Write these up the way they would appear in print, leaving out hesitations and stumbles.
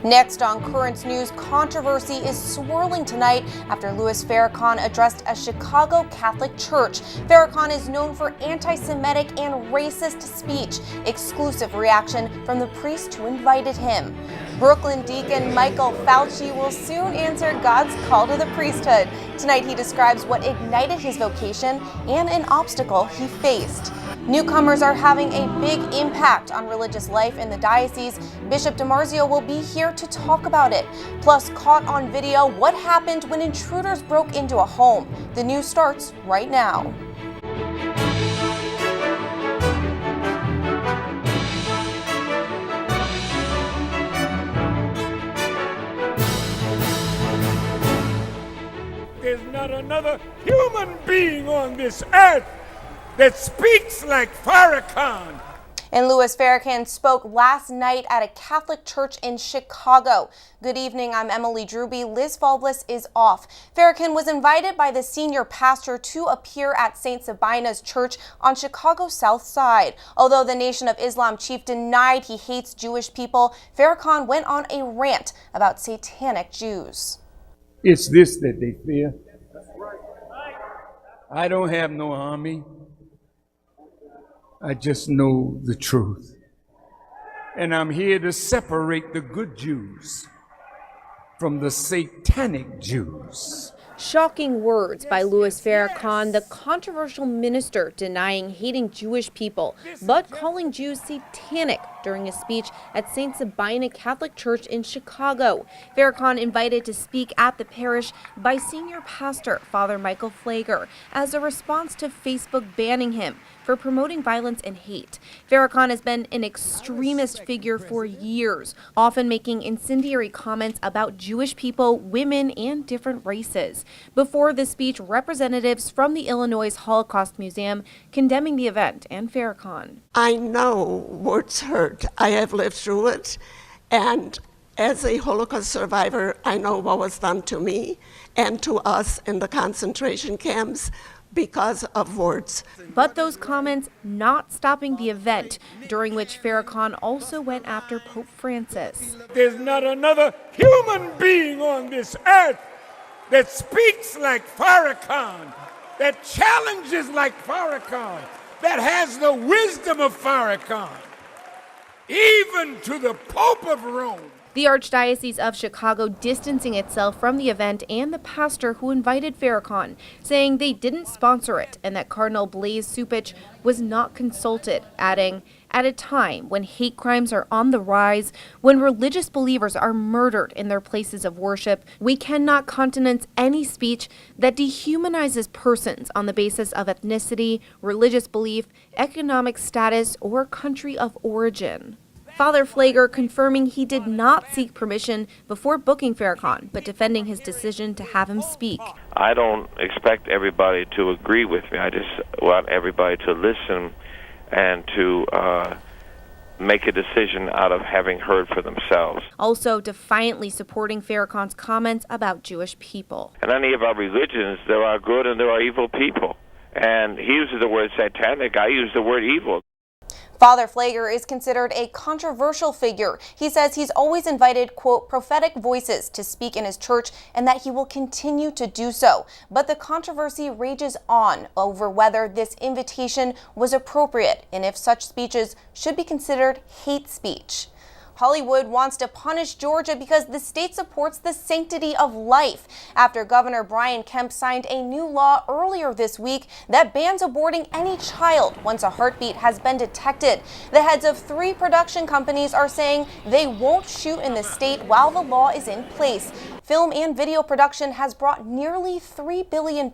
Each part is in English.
Next on Currents News, controversy is swirling tonight after Louis Farrakhan addressed a Chicago Catholic church. Farrakhan is known for anti-Semitic and racist speech. Exclusive reaction from the priest who invited him. Brooklyn Deacon Michael Falce will soon answer God's call to the priesthood. Tonight he describes what ignited his vocation and an obstacle he faced. Newcomers are having a big impact on religious life in the diocese. Bishop DiMarzio will be here to talk about it. Plus, caught on video, what happened when intruders broke into a home. The news starts right now. There's not another human being on this earth that speaks like Farrakhan. And Louis Farrakhan spoke last night at a Catholic church in Chicago. Good evening, I'm Emily Druby. Liz Falce is off. Farrakhan was invited by the senior pastor to appear at St. Sabina's Church on Chicago's South Side. Although the Nation of Islam chief denied he hates Jewish people, Farrakhan went on a rant about satanic Jews. It's this that they fear. I don't have no army. I just know the truth. And I'm here to separate the good Jews from the satanic Jews. Shocking words by Louis Farrakhan, the controversial minister denying hating Jewish people, but calling Jews satanic during a speech at St. Sabina Catholic Church in Chicago. Farrakhan invited to speak at the parish by senior pastor Father Michael Pfleger as a response to Facebook banning him for promoting violence and hate. Farrakhan has been an extremist figure for years, often making incendiary comments about Jewish people, women, and different races. Before the speech, representatives from the Illinois Holocaust Museum condemning the event and Farrakhan. I know words hurt. I have lived through it. And as a Holocaust survivor, I know what was done to me and to us in the concentration camps because of words. But those comments not stopping the event, during which Farrakhan also went after Pope Francis. There's not another human being on this earth that speaks like Farrakhan, that challenges like Farrakhan, that has the wisdom of Farrakhan, even to the Pope of Rome. The Archdiocese of Chicago distancing itself from the event and the pastor who invited Farrakhan, saying they didn't sponsor it and that Cardinal Blaise Cupich was not consulted, adding, at a time when hate crimes are on the rise, when religious believers are murdered in their places of worship, we cannot countenance any speech that dehumanizes persons on the basis of ethnicity, religious belief, economic status, or country of origin. Father Pfleger confirming he did not seek permission before booking Farrakhan, but defending his decision to have him speak. I don't expect everybody to agree with me. I just want everybody to listen and to make a decision out of having heard for themselves. Also defiantly supporting Farrakhan's comments about Jewish people. In any of our religions, there are good and there are evil people. And he uses the word satanic, I use the word evil. Father Pfleger is considered a controversial figure. He says he's always invited, quote, prophetic voices to speak in his church and that he will continue to do so. But the controversy rages on over whether this invitation was appropriate and if such speeches should be considered hate speech. Hollywood wants to punish Georgia because the state supports the sanctity of life after Governor Brian Kemp signed a new law earlier this week that bans aborting any child once a heartbeat has been detected. The heads of 3 production companies are saying they won't shoot in the state while the law is in place. Film and video production has brought nearly $3 billion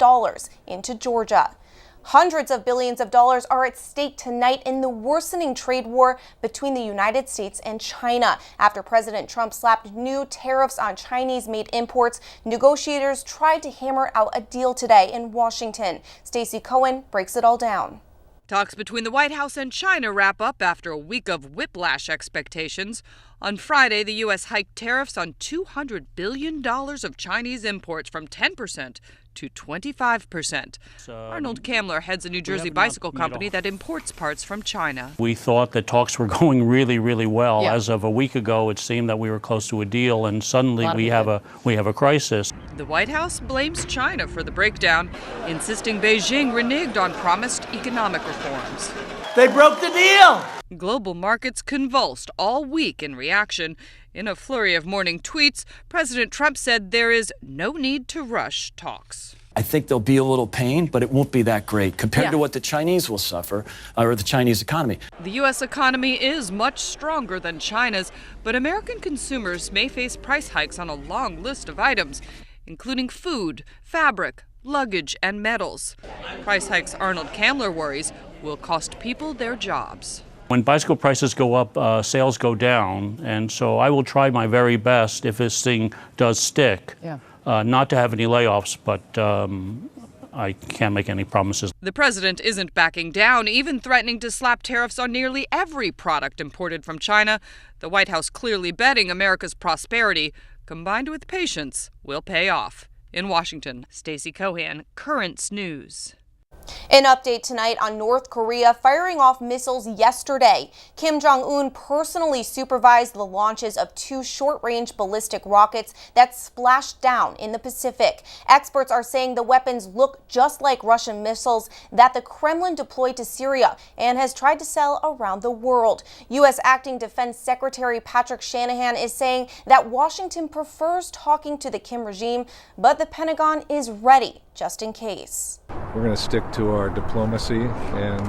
into Georgia. Hundreds of billions of dollars are at stake tonight in the worsening trade war between the United States and China. After President Trump slapped new tariffs on Chinese-made imports, negotiators tried to hammer out a deal today in Washington. Stacey Cohen breaks it all down. Talks between the White House and China wrap up after a week of whiplash expectations. On Friday, the U.S. hiked tariffs on $200 billion of Chinese imports from 10% to 25%. Arnold Kamler heads a New Jersey bicycle company that imports parts from China. We thought that talks were going really, really well. Yeah. As of a week ago, it seemed that we were close to a deal, and suddenly we have a crisis. The White House blames China for the breakdown, insisting Beijing reneged on promised economic reforms. They broke the deal! Global markets convulsed all week in reaction. In a flurry of morning tweets, President Trump said there is no need to rush talks. I think there'll be a little pain, but it won't be that great compared to what the Chinese will suffer, or the Chinese economy. The U.S. economy is much stronger than China's, but American consumers may face price hikes on a long list of items, including food, fabric, luggage, and metals. Price hikes Arnold Kamler worries will cost people their jobs. When bicycle prices go up, sales go down, and so I will try my very best, if this thing does stick, not to have any layoffs, but I can't make any promises. The president isn't backing down, even threatening to slap tariffs on nearly every product imported from China. The White House clearly betting America's prosperity, combined with patience, will pay off. In Washington, Stacey Cohan, Currents News. An update tonight on North Korea firing off missiles yesterday. Kim Jong-un personally supervised the launches of 2 short-range ballistic rockets that splashed down in the Pacific. Experts are saying the weapons look just like Russian missiles that the Kremlin deployed to Syria and has tried to sell around the world. U.S. Acting Defense Secretary Patrick Shanahan is saying that Washington prefers talking to the Kim regime, but the Pentagon is ready just in case. We're going to stick to our diplomacy, and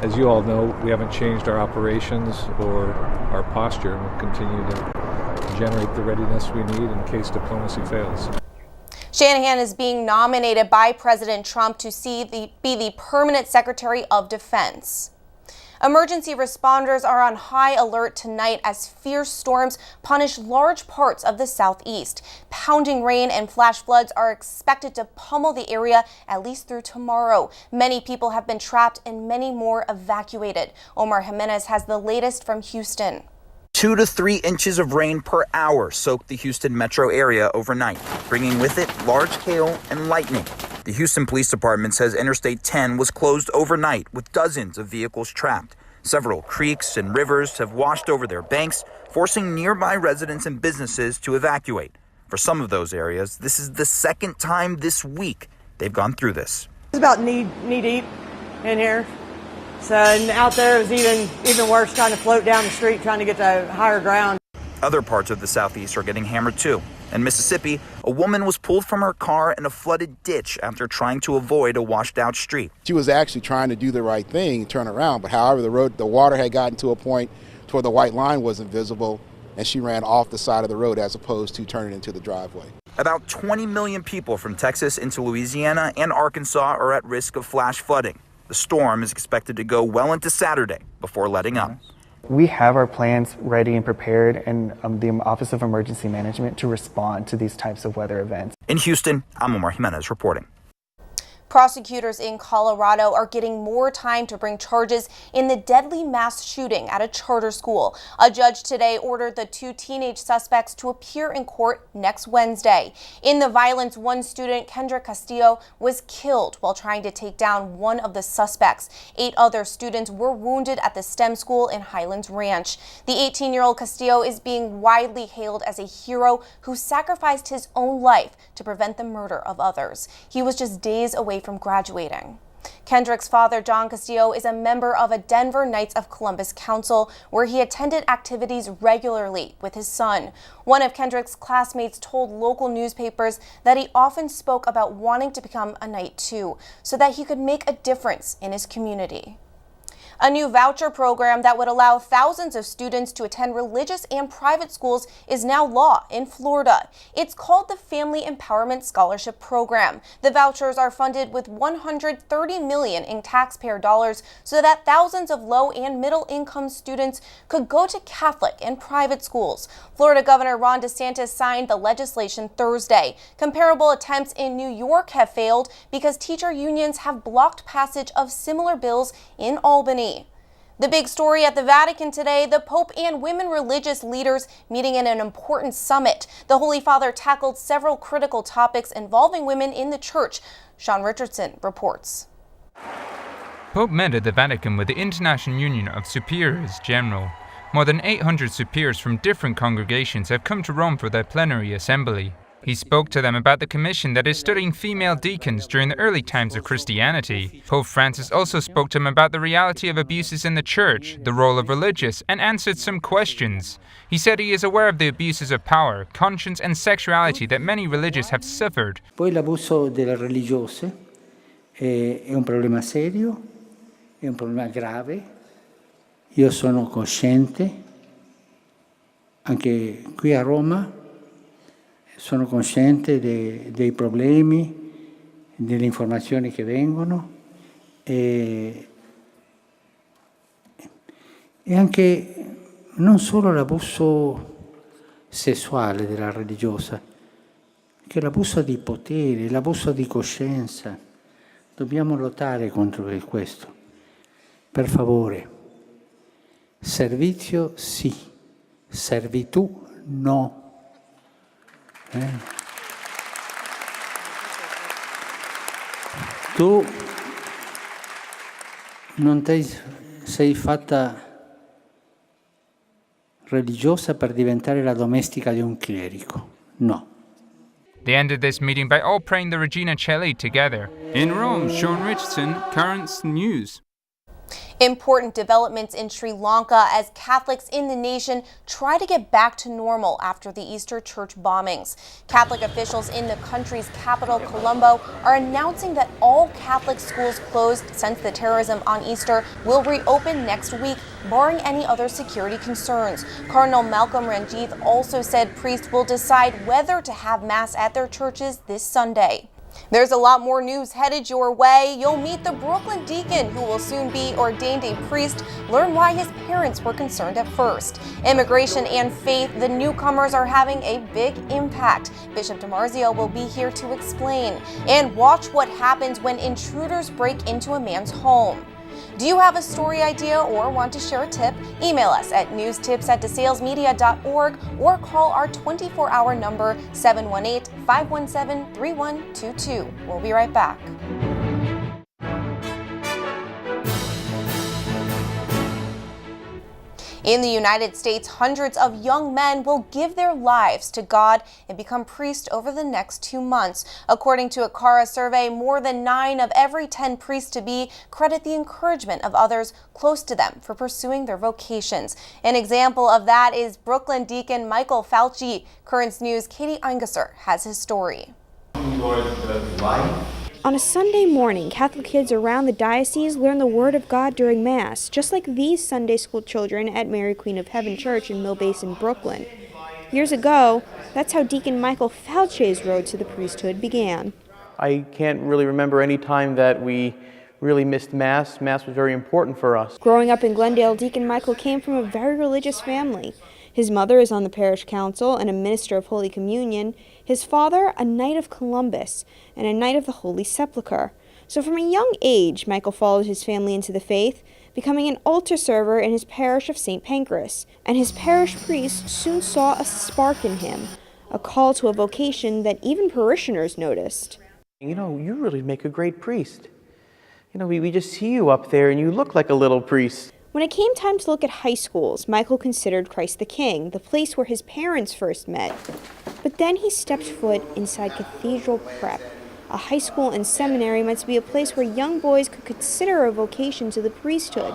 as you all know, we haven't changed our operations or our posture, and we'll continue to generate the readiness we need in case diplomacy fails. Shanahan is being nominated by President Trump to be the permanent Secretary of Defense. Emergency responders are on high alert tonight as fierce storms punish large parts of the southeast. Pounding rain and flash floods are expected to pummel the area at least through tomorrow. Many people have been trapped and many more evacuated. Omar Jimenez has the latest from Houston. 2 to 3 inches of rain per hour soaked the Houston metro area overnight, bringing with it large hail and lightning. The Houston Police Department says Interstate 10 was closed overnight with dozens of vehicles trapped. Several creeks and rivers have washed over their banks, forcing nearby residents and businesses to evacuate. For some of those areas, this is the second time this week they've gone through this. It's about knee deep in here. So, and out there it was even worse, trying to float down the street, trying to get to higher ground. Other parts of the southeast are getting hammered too. In Mississippi, a woman was pulled from her car in a flooded ditch after trying to avoid a washed out street. She was actually trying to do the right thing, turn around, but however the water had gotten to a point to where the white line wasn't visible, and she ran off the side of the road as opposed to turning into the driveway. About 20 million people from Texas into Louisiana and Arkansas are at risk of flash flooding. The storm is expected to go well into Saturday before letting up. We have our plans ready and prepared in the Office of Emergency Management to respond to these types of weather events. In Houston, I'm Omar Jimenez reporting. Prosecutors in Colorado are getting more time to bring charges in the deadly mass shooting at a charter school. A judge today ordered the 2 teenage suspects to appear in court next Wednesday. In the violence, one student, Kendrick Castillo, was killed while trying to take down one of the suspects. 8 other students were wounded at the STEM school in Highlands Ranch. The 18-year-old Castillo is being widely hailed as a hero who sacrificed his own life to prevent the murder of others. He was just days away from graduating. Kendrick's father, John Castillo, is a member of a Denver Knights of Columbus Council where he attended activities regularly with his son. One of Kendrick's classmates told local newspapers that he often spoke about wanting to become a Knight too, so that he could make a difference in his community. A new voucher program that would allow thousands of students to attend religious and private schools is now law in Florida. It's called the Family Empowerment Scholarship Program. The vouchers are funded with $130 million in taxpayer dollars so that thousands of low and middle income students could go to Catholic and private schools. Florida Governor Ron DeSantis signed the legislation Thursday. Comparable attempts in New York have failed because teacher unions have blocked passage of similar bills in Albany. The big story at the Vatican today, the Pope and women religious leaders meeting in an important summit. The Holy Father tackled several critical topics involving women in the church. Sean Richardson reports. Pope met at the Vatican with the International Union of Superiors General. More than 800 superiors from different congregations have come to Rome for their plenary assembly. He spoke to them about the commission that is studying female deacons during the early times of Christianity. Pope Francis also spoke to them about the reality of abuses in the church, the role of religious, and answered some questions. He said he is aware of the abuses of power, conscience, and sexuality that many religious have suffered. Poi l'abuso delle religiose è un problema serio, è un problema grave. Io sono cosciente, anche qui a Roma, sono cosciente dei problemi, delle informazioni che vengono e anche non solo l'abuso sessuale della religiosa, che l'abuso di potere, l'abuso di coscienza. Dobbiamo lottare contro questo. Per favore, servizio sì, servitù no. Tu non sei fatta religiosa per diventare la domestica di un clerico, no. They ended this meeting by all praying the Regina Coeli together. In Rome, Sean Richardson, Currents News. Important developments in Sri Lanka as Catholics in the nation try to get back to normal after the Easter church bombings. Catholic officials in the country's capital, Colombo, are announcing that all Catholic schools closed since the terrorism on Easter will reopen next week, barring any other security concerns. Cardinal Malcolm Ranjith also said priests will decide whether to have Mass at their churches this Sunday. There's a lot more news headed your way. You'll meet the Brooklyn deacon who will soon be ordained a priest. Learn why his parents were concerned at first. Immigration and faith, the newcomers are having a big impact. Bishop DiMarzio will be here to explain. And watch what happens when intruders break into a man's home. Do you have a story idea or want to share a tip? Email us at newstips@desalesmedia.org or call our 24-hour number 718-517-3122. We'll be right back. In the United States, hundreds of young men will give their lives to God and become priests over the next 2 months. According to a CARA survey, more than 9 of every 10 priests-to-be credit the encouragement of others close to them for pursuing their vocations. An example of that is Brooklyn Deacon Michael Falce. Currents News' Katie Eingesser has his story. On a Sunday morning, Catholic kids around the diocese learn the Word of God during Mass, just like these Sunday school children at Mary Queen of Heaven Church in Mill Basin, Brooklyn. Years ago, that's how Deacon Michael Falce's road to the priesthood began. I can't really remember any time that we really missed Mass. Mass was very important for us. Growing up in Glendale, Deacon Michael came from a very religious family. His mother is on the parish council and a minister of Holy Communion. His father, a Knight of Columbus and a Knight of the Holy Sepulchre. So from a young age, Michael followed his family into the faith, becoming an altar server in his parish of St. Pancras. And his parish priest soon saw a spark in him, a call to a vocation that even parishioners noticed. You know, you really make a great priest. You know, we just see you up there and you look like a little priest. When it came time to look at high schools, Michael considered Christ the King, the place where his parents first met. But then he stepped foot inside Cathedral Prep, a high school and seminary meant to be a place where young boys could consider a vocation to the priesthood.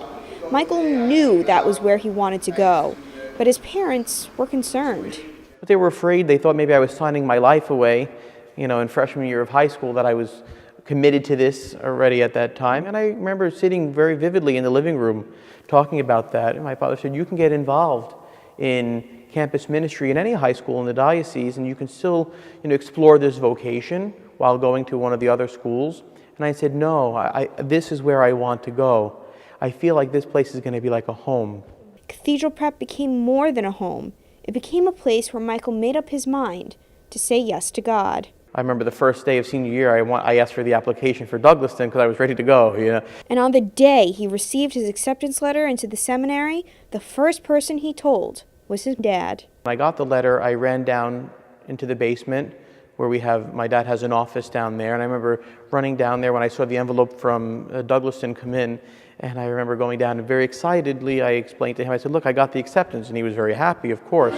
Michael knew that was where he wanted to go, but his parents were concerned. But they were afraid. They thought maybe I was signing my life away, you know, in freshman year of high school, that I was committed to this already at that time. And I remember sitting very vividly in the living room talking about that. And my father said, you can get involved in campus ministry in any high school in the diocese, and you can still, you know, explore this vocation while going to one of the other schools. And I said, no, this is where I want to go. I feel like this place is going to be like a home. Cathedral Prep became more than a home. It became a place where Michael made up his mind to say yes to God. I remember the first day of senior year, I asked for the application for Douglaston because I was ready to go, you know. And on the day he received his acceptance letter into the seminary, the first person he told was his dad. When I got the letter, I ran down into the basement where my dad has an office down there, and I remember running down there when I saw the envelope from Douglaston come in, and I remember going down and very excitedly I explained to him, I said, look, I got the acceptance, and he was very happy, of course.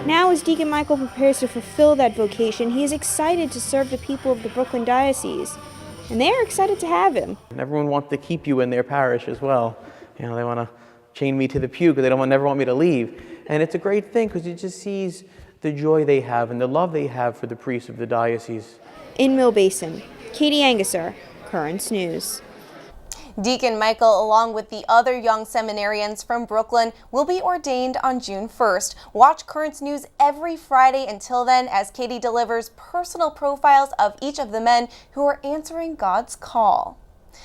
Now, as Deacon Michael prepares to fulfill that vocation, he is excited to serve the people of the Brooklyn Diocese, and they are excited to have him. And everyone wants to keep you in their parish as well. You know, they want to chain me to the pew because they never want me to leave. And it's a great thing because it just sees the joy they have and the love they have for the priests of the diocese. In Mill Basin, Katie Anguser, Currents News. Deacon Michael, along with the other young seminarians from Brooklyn, will be ordained on June 1st. Watch Currents News every Friday until then as Katie delivers personal profiles of each of the men who are answering God's call.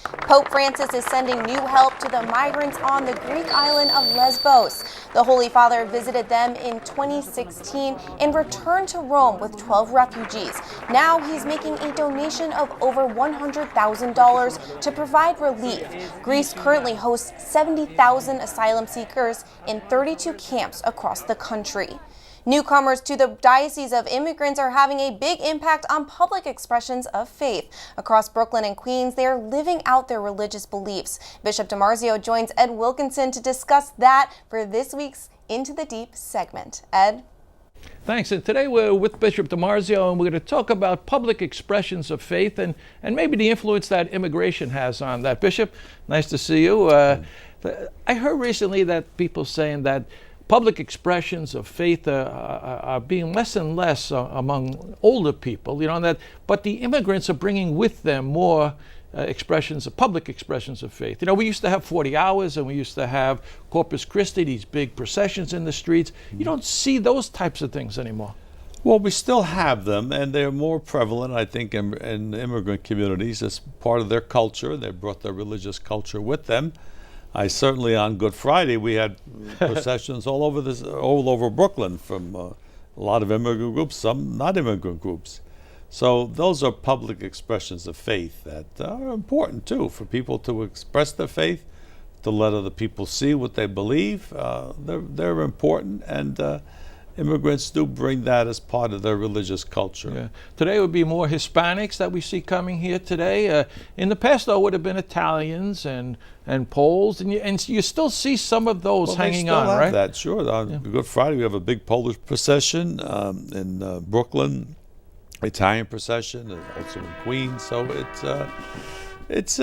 Pope Francis is sending new help to the migrants on the Greek island of Lesbos. The Holy Father visited them in 2016 and returned to Rome with 12 refugees. Now he's making a donation of over $100,000 to provide relief. Greece currently hosts 70,000 asylum seekers in 32 camps across the country. Newcomers to the Diocese of Immigrants are having a big impact on public expressions of faith. Across Brooklyn and Queens, they are living out their religious beliefs. Bishop DiMarzio joins Ed Wilkinson to discuss that for this week's Into the Deep segment. Ed? Thanks. And today we're with Bishop DiMarzio, and we're going to talk about public expressions of faith and maybe the influence that immigration has on that. Bishop, nice to see you. I heard recently that people saying that public expressions of faith are being less and less among older people, you know, but the immigrants are bringing with them more public expressions of faith. You know, we used to have 40 hours and we used to have Corpus Christi, these big processions in the streets. You don't see those types of things anymore. Well, we still have them, and they're more prevalent, I think, in immigrant communities as part of their culture. They brought their religious culture with them. Certainly on Good Friday we had processions all over Brooklyn from a lot of immigrant groups, some not immigrant groups. So those are public expressions of faith that are important too for people to express their faith, to let other people see what they believe. They're important, and immigrants do bring that as part of their religious culture. Yeah. Today would be more Hispanics that we see coming here today. In the past, though, would have been Italians and Poles, and you still see some of those hanging on, right? That, sure. On Good Friday, we have a big Polish procession in Brooklyn, Italian procession, also in Queens. So it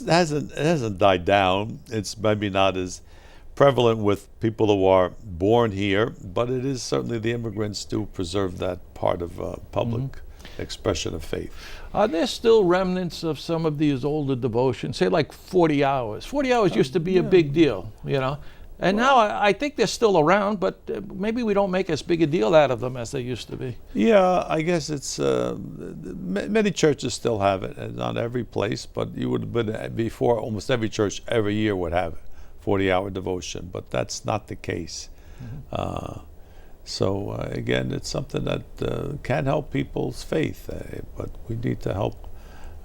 hasn't died down. It's maybe not as prevalent with people who are born here, but it is certainly the immigrants do preserve that part of public expression of faith. Are there still remnants of some of these older devotions, say like 40 hours? 40 hours used to be a big deal, you know, and now I think they're still around, but maybe we don't make as big a deal out of them as they used to be. Yeah, I guess it's many churches still have it, and not every place, but you would have been before. Almost every church every year would have it. 40-hour devotion, but that's not the case. So again, it's something that can help people's faith, but we need to help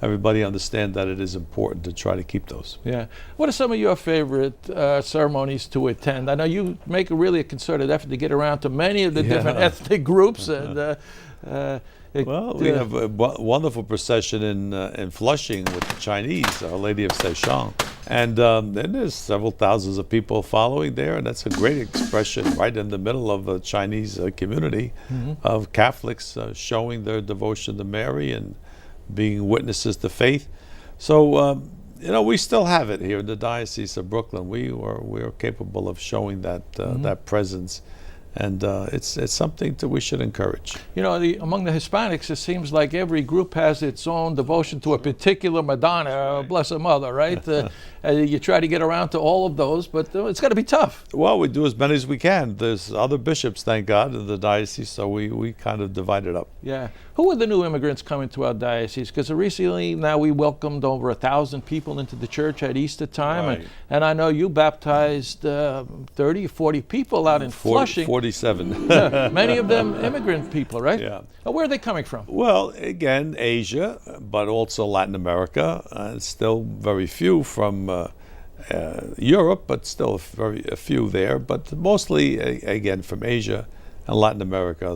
everybody understand that it is important to try to keep those. Yeah. What are some of your favorite ceremonies to attend? I know you make really a concerted effort to get around to many of the different ethnic groups, and we have a wonderful procession in Flushing with the Chinese, Our Lady of Sechong. And then there's several thousands of people following there, and that's a great expression right in the middle of the Chinese community of Catholics showing their devotion to Mary and being witnesses to faith. So, you know, we still have it here in the Diocese of Brooklyn. We are capable of showing that that presence. And it's something that we should encourage. You know, among the Hispanics, it seems like every group has its own devotion to a particular Madonna, Blessed Mother, right? You try to get around to all of those, but it's got to be tough. Well, we do as many as we can. There's other bishops, thank God, in the diocese, so we kind of divide it up. Yeah. Who are the new immigrants coming to our diocese? Because recently now we welcomed over 1,000 people into the church at Easter time. Right. And I know you baptized 30, 40 people out in Flushing. 47. Yeah, many of them immigrant people, right? Yeah. Where are they coming from? Well, again, Asia, but also Latin America, and still very few from Europe, but still a few there, but mostly, again, from Asia and Latin America,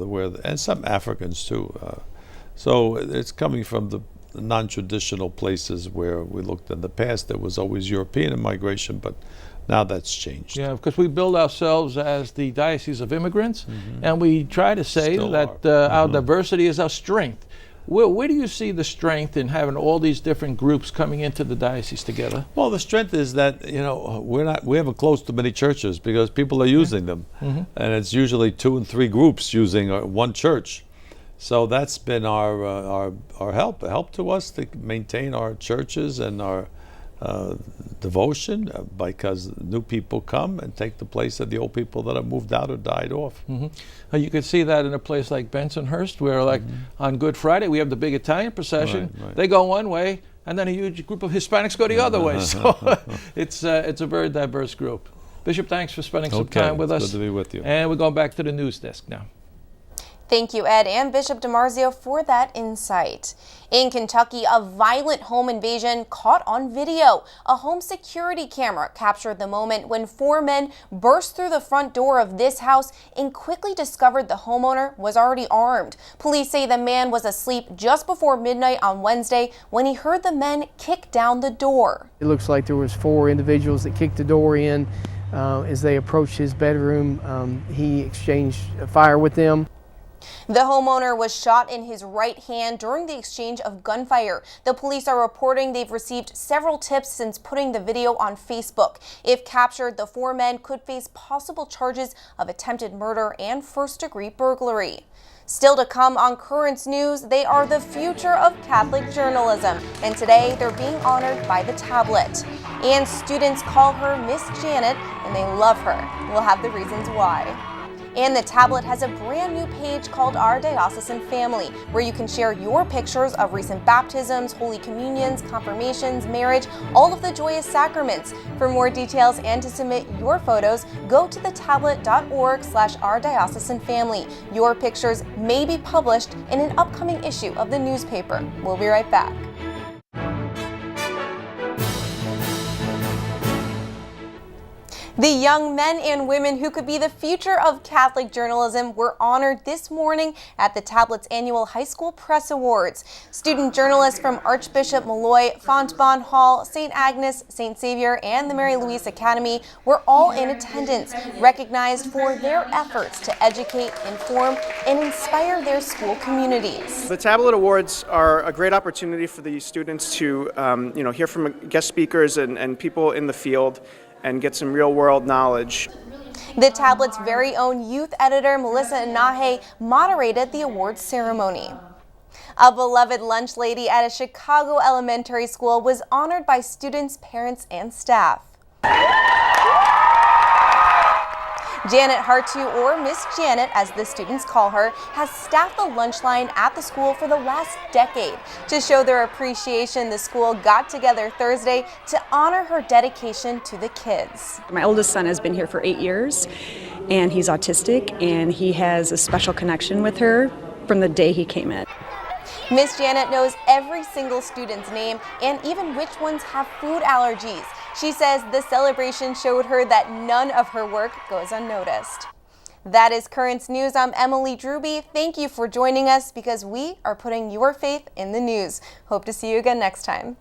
and some Africans too. So it's coming from the non-traditional places where we looked in the past. There was always European immigration, but now that's changed. Yeah, because we build ourselves as the Diocese of Immigrants, and we try to say Still that our diversity is our strength. Where do you see the strength in having all these different groups coming into the diocese together? Well, the strength is that we haven't closed too many churches because people are using them, and it's usually 2 and 3 groups using one church. So that's been our help to us to maintain our churches and our devotion, because new people come and take the place of the old people that have moved out or died off. You could see that in a place like Bensonhurst, where like on Good Friday we have the big Italian procession. Right. They go one way, and then a huge group of Hispanics go the other way. So it's a very diverse group. Bishop, thanks for spending some time with us. Good to be with you. And we're going back to the news desk now. Thank you, Ed and Bishop DiMarzio, for that insight. In Kentucky, a violent home invasion caught on video. A home security camera captured the moment when 4 men burst through the front door of this house and quickly discovered the homeowner was already armed. Police say the man was asleep just before midnight on Wednesday when he heard the men kick down the door. It looks like there was 4 individuals that kicked the door in. As they approached his bedroom, he exchanged fire with them. The homeowner was shot in his right hand during the exchange of gunfire. The police are reporting they've received several tips since putting the video on Facebook. If captured, the 4 men could face possible charges of attempted murder and first-degree burglary. Still to come on Currents News, they are the future of Catholic journalism, and today they're being honored by the Tablet. And students call her Miss Janet, and they love her. We'll have the reasons why. And the Tablet has a brand new page called Our Diocesan Family, where you can share your pictures of recent baptisms, Holy Communions, confirmations, marriage, all of the joyous sacraments. For more details and to submit your photos, go to thetablet.org/ourdiocesanfamily. Your pictures may be published in an upcoming issue of the newspaper. We'll be right back. The young men and women who could be the future of Catholic journalism were honored this morning at the Tablet's annual High School Press Awards. Student journalists from Archbishop Malloy, Fontbonne Hall, St. Agnes, St. Xavier, and the Mary Louise Academy were all in attendance, recognized for their efforts to educate, inform, and inspire their school communities. The Tablet Awards are a great opportunity for the students to hear from guest speakers and people in the field and get some real-world knowledge. The Tablet's very own youth editor, Melissa Inahe, moderated the awards ceremony. A beloved lunch lady at a Chicago elementary school was honored by students, parents, and staff. Janet Hartu, or Miss Janet as the students call her, has staffed the lunch line at the school for the last decade. To show their appreciation, the school got together Thursday to honor her dedication to the kids. My oldest son has been here for 8 years, and he's autistic, and he has a special connection with her from the day he came in. Miss Janet knows every single student's name and even which ones have food allergies. She says the celebration showed her that none of her work goes unnoticed. That is Currents News. I'm Emily Druby. Thank you for joining us because we are putting your faith in the news. Hope to see you again next time.